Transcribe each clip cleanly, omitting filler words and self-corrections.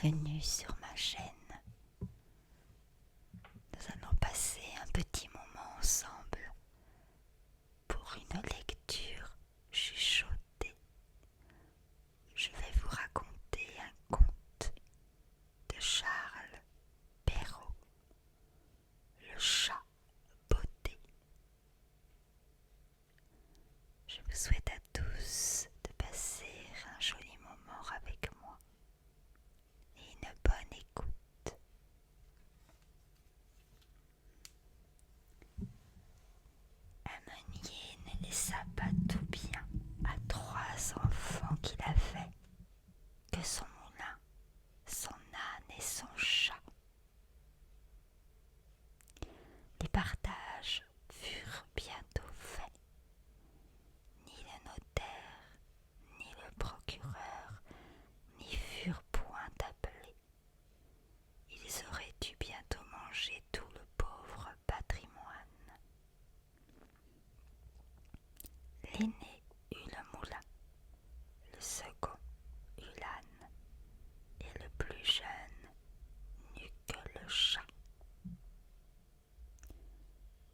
bienvenue sur ma chaîne. Nous allons passer un petit moment ensemble pour une lecture chuchotée. Je vais vous raconter un conte de Charles Perrault, le chat botté. Je vous souhaite à tous de passer un joli moment avec moi et une bonne écoute. Un meunier ne laissa pas tout bien à 3 enfants qu'il avait, que son moulin, son âne et son chat. Les partages furent bientôt faits. Ni le notaire, ni le procureur n'y furent point appelés. Ils auraient dû bientôt manger tout le pauvre patrimoine. L'aîné eut le moulin, le second eut l'âne, et le plus jeune n'eut que le chat.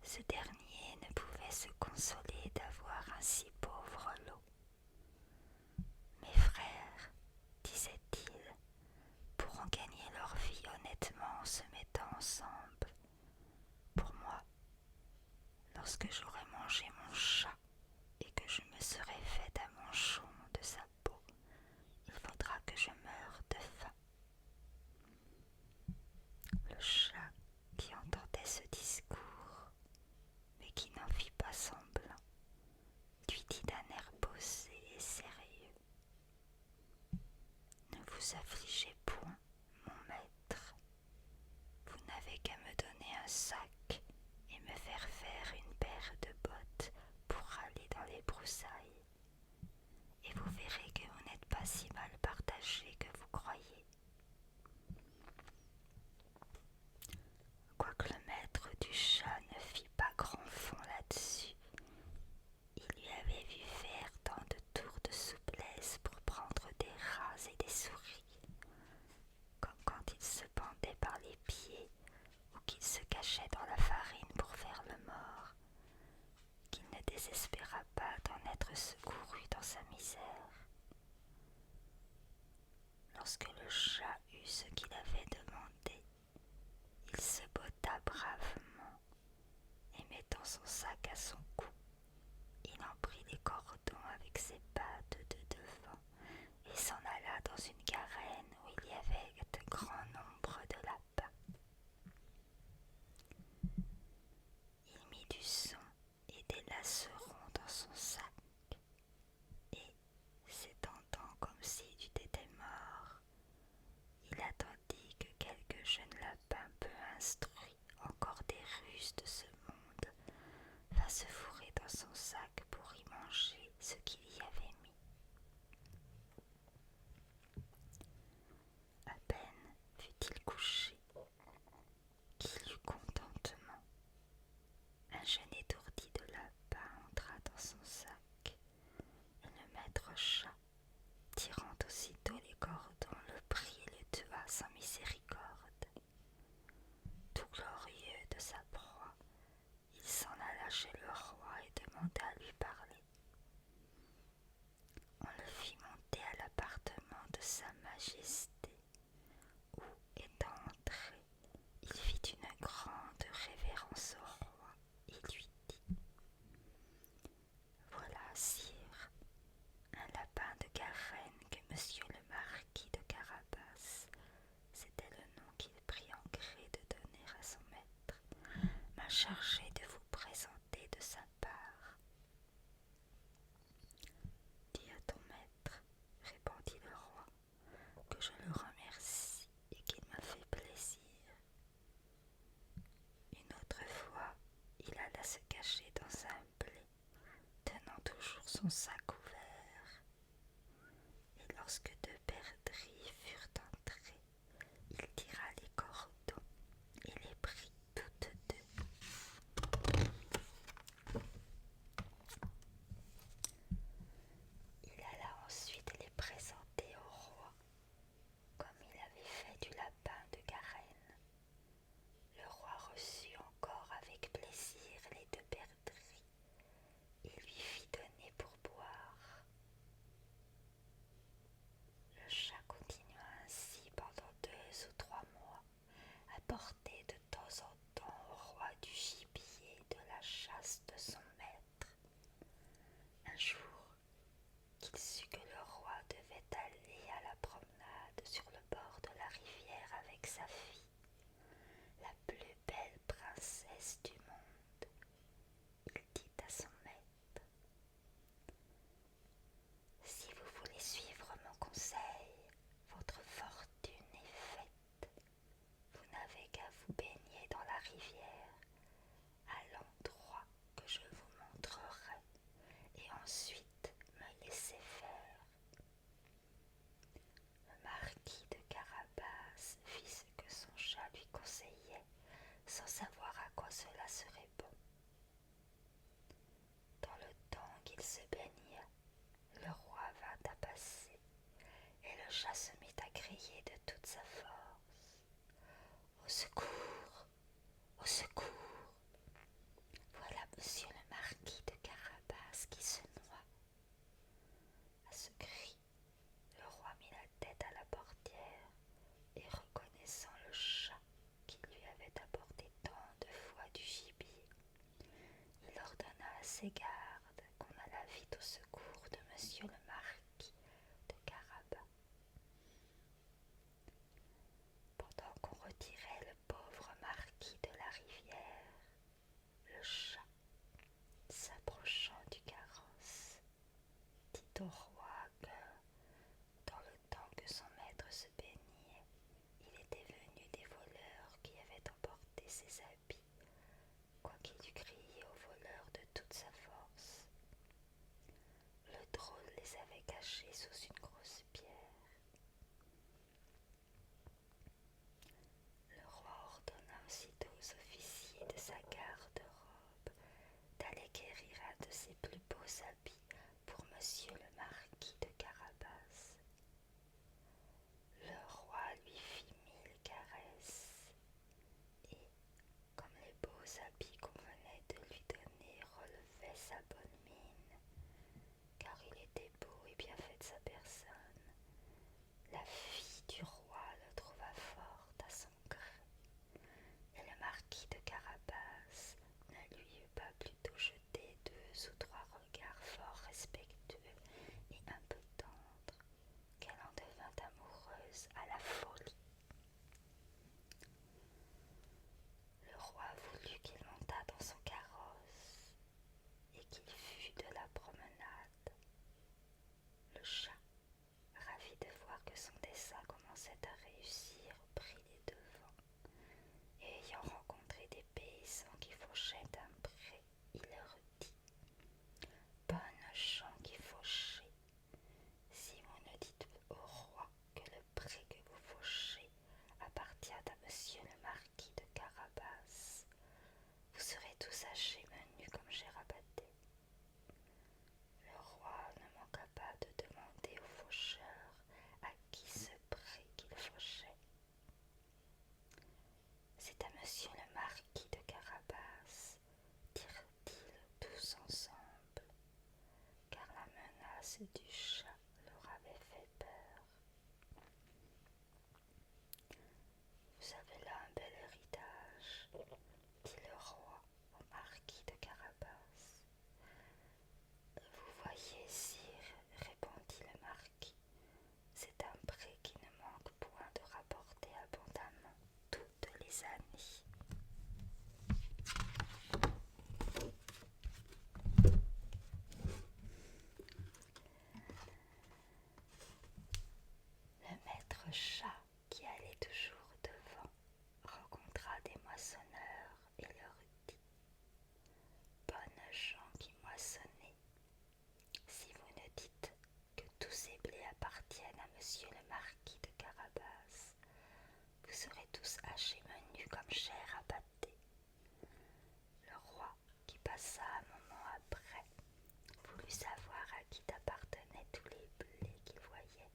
Ce dernier ne pouvait se consoler d'avoir un si pauvre lot. Mes frères, disait-il, pourront gagner leur vie honnêtement en se mettant ensemble. Pour moi, lorsque j'aurai mangé mon chat et que je me serai fait un manchon de sa peau, il faudra que je meure de faim. Le chat, qui entendait ce discours, mais qui n'en fit pas semblant, lui dit d'un air posé et sérieux: « Ne vous affligez point, mon maître. Vous n'avez qu'à me donner un sac et me faire faire une paire de bottes pour aller dans les broussailles, et vous verrez que vous n'êtes pas si mal partagé que vous croyez. » Quoique le maître du chat ne fît pas grand fond là-dessus, il lui avait vu faire tant de tours de souplesse pour prendre des rats et des souris, comme quand il se pendait par les pieds ou qu'il se cachait dans la farine pour faire le mort, qu'il ne désespéra pas d'en être secouru dans sa misère. Lorsque le chat eut ce qu'il avait demandé, il se botta bravement, et mettant son sac à son cou, il en prit les cordons avec ses pattes de devant et s'en alla dans une garenne où il y avait de grand nombre de lapins. Il mit du son et des lacerons dans son sac, et, s'étendant comme s'il eût été mort, il attendit que quelques jeunes lapins peu instruits encore des ruses de ce monde vint se fourrer dans son sac pour y manger ce qu'il y avait mis. À peine fut-il couché qu'il eut contentement. Un jeune étourdi de lapin entra dans son sac, et le maître chat, tirant aussitôt les cordons, le prit et le tua sans miséricorde. Tout glorieux de sa proie, il s'en alla chez le roi et demanda à lui parler. On le fit monter à l'appartement de sa majesté, où, étant entré, il fit une grande révérence au roi et lui dit: « Voilà, sire, un lapin de Garenne que monsieur le marquis de Carabas, c'était le nom qu'il prit en gré de donner à son maître, m'a chargé de vous présenter de sa part. » « Dis à ton maître, répondit le roi, que je le remercie et qu'il m'a fait plaisir. » Une autre fois, il alla se cacher dans un blé, tenant toujours son sac ouvert. Et lorsque 2 perdrix furent entrées, il tira les cordons et les prit toutes 2. Il alla ensuite les présenter au roi, comme il avait fait le chat se mit à crier de toute sa force. Au secours! Au secours! Voilà monsieur le marquis de Carabas qui se noie. À ce cri, le roi mit la tête à la portière et reconnaissant le chat qui lui avait apporté tant de fois du gibier, il ordonna à ses gardes qu'on allât vite au secours de monsieur le marquis de Carabas. Pendant qu'on retirait le pauvre marquis de la rivière, le chat, s'approchant du carrosse, dit au roi que, dans le temps que son maître se baignait, il était venu des voleurs qui avaient emporté ses habits, quoiqu'il eût crié aux voleurs de toute sa force. Le drôle les avait cachés sous une grosse pierre. Le roi ordonna aussitôt aux officiers de sa garde-robe d'aller quérir un de ses plus beaux habits pour monsieur le marquis de Carabas. Le roi lui fit 1000 caresses et, comme les beaux habits qu'on venait de lui donner relevaient sa bonne mine, car il était beau et bien fait de sa personne, la fille du roi le trouva fort à son gré, et le marquis de Carabas ne lui eut pas plutôt jeté 2 ou 3 regards fort respectueux et un peu tendres, qu'elle en devint amoureuse à la folie. Le roi voulut qu'il montât dans son carrosse et qu'il fût de la promenade. Le chat, ravi de voir que son dessein commençait à réussir, prit les devants, et ayant rencontré des paysans qui fauchaient un pré, il leur dit: Bonnes gens qui fauchez, si vous ne dites au roi que le pré que vous fauchez appartient à monsieur le marquis de Carabas, vous serez tous hachés menus comme j'ai rabatté. Le roi ne manqua pas de demander au faucheur à qui ce pré qu'il fauchait. C'est à monsieur le marquis de Carabas, dirent-ils tous ensemble, car la menace du chat leur avait fait peur. Vous avez là un bel héritage, dit le roi au marquis de Carabas. Vous voyez, sire, répondit le marquis, c'est un pré qui ne manque point de rapporter abondamment toutes les années. Le maître chat, qui allait toujours devant, rencontra des moissonneurs et leur dit: Bonnes gens qui moissonnez, si vous ne dites que tous ces blés appartiennent à monsieur le marquis de Carabas, vous serez tous hachés menus comme chair à pâté. Le roi, qui passa un moment après, voulut savoir à qui appartenaient tous les blés qu'il voyait.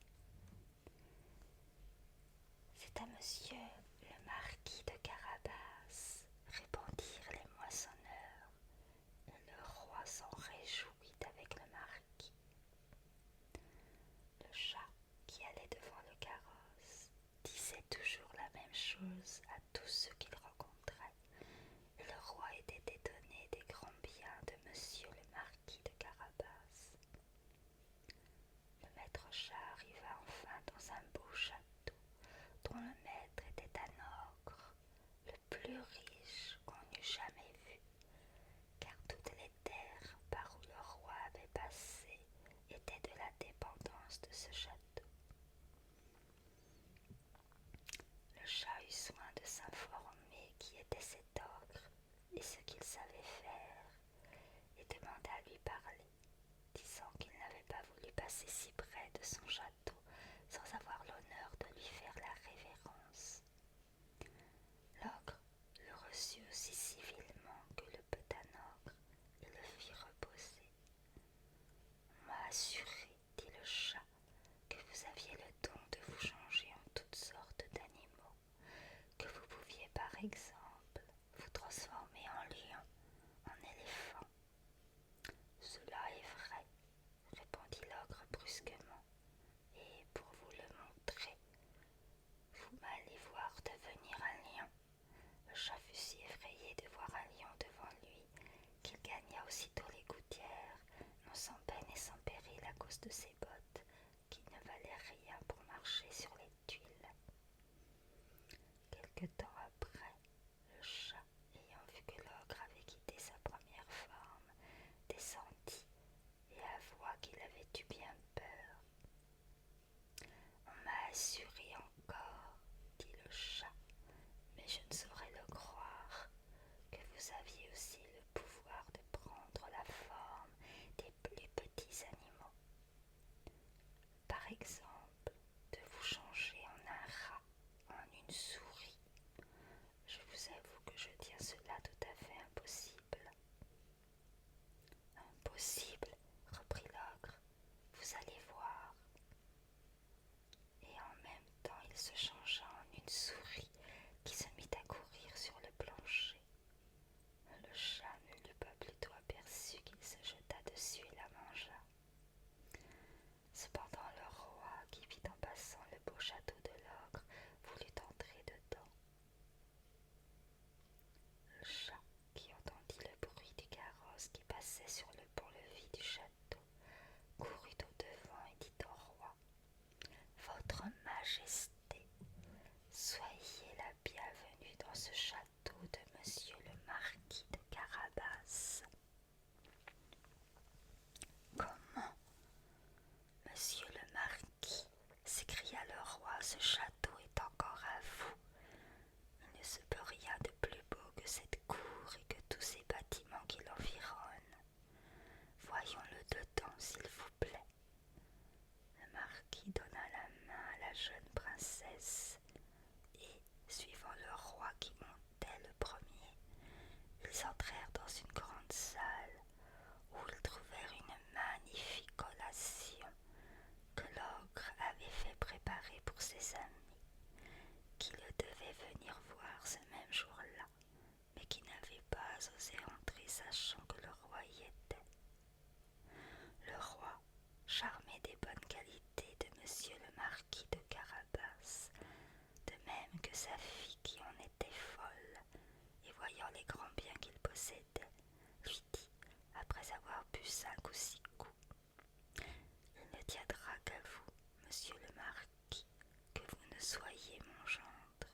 C'est à monsieur le marquis de Carabas, répondirent les moissonneurs, et le roi s'en réjouit avec le marquis. Le chat, qui allait devant le carrosse, disait toujours la même chose à tous ceux qu'il rencontrait, et le roi était étonné des grands biens de monsieur le marquis de Carabas. Le maître chat arriva enfin dans un beau château, dont le maître était un ogre, le plus riche qu'on eût jamais vu, car toutes les terres par où le roi avait passé étaient de la dépendance de ce château. Le chat eut soin de s'informer qui était cet ogre et ce qu'il savait faire, et demanda à lui parler, disant qu'il n'avait pas voulu passer si près de son château sans avoir l'honneur de lui faire la révérence. L'ogre le reçut aussi civilement que le peut un ogre et le fit reposer. On m'a assuré, dit le chat, que vous aviez le don de ses bottes qui ne valaient rien pour marcher sur les tuiles. Quelque temps après, le chat, ayant vu que l'ogre avait quitté sa première forme, descendit et avoua qu'il avait eu bien peur. On m'a assuré encore, dit le chat, mais je ne saurais le croire, que vous aviez aussi le pouvoir de prendre la forme des plus petits animaux. Par exemple, de vous changer en un rat, en une souris. Je vous avoue que je tiens cela tout à fait impossible. Impossible, reprit l'ogre, vous allez voir. Et en même temps il se changea en une souris qui se mit à courir sur le plancher. Le chat ne l'eut pas plutôt aperçu qu'il se jeta dessus et la mangea. Cependant le roi, qui vit en passant le beau château de l'ogre, voulut entrer dedans. Le chat, qui entendit le bruit du carrosse qui passait sur le pont-levis du château, courut au-devant et dit au roi: Votre Majesté, soyez la bienvenue dans ce château de monsieur le marquis de Carabas. Comment, monsieur le marquis, s'écria le roi, ce château est encore à vous. Il ne se peut rien de plus beau que cette cour et que tous ces bâtiments qui l'environnent. Voyons-le dedans, s'il vous plaît. Le marquis donna la main à la jeune princesse et, suivant le roi qui montait le premier, ils entrèrent dans une grande salle où ils trouvèrent une magnifique collation que l'ogre avait fait préparer pour ses amis, qui le devaient venir voir ce même jour-là, mais qui n'avaient pas osé entrer sachant que le roi y était. Le roi, charmé des bonnes qualités de monsieur le marquis de Carabas, de même que sa fille qui en était folle, et voyant les grands biens qu'il possédait, lui dit, après avoir bu 5 ou 6 coups: Il ne tiendra qu'à vous, monsieur le marquis, que vous ne soyez mon gendre.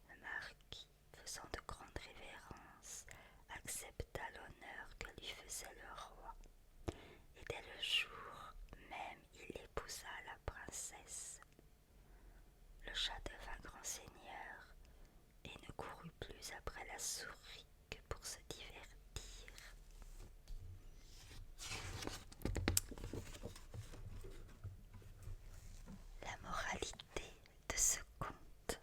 Le marquis, faisant de grandes révérences, accepta l'honneur que lui faisait le roi, et dès le jour même il épousa la princesse. Le chat devint grand seigneur et ne courut plus après la souris que pour se divertir. La moralité de ce conte: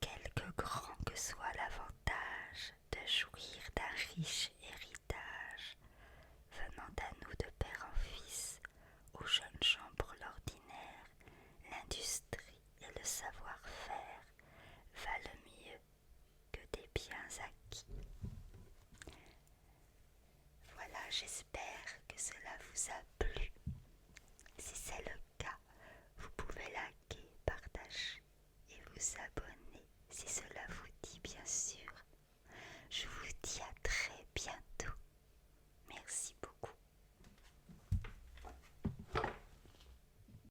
quelque grand que soit l'avantage de jouir d'un riche héritage, venant à nous de père en fils, aux jeunes gens pour l'ordinaire, l'industrie et le savoir-faire valent mieux que des biens acquis. Voilà, j'espère que cela vous a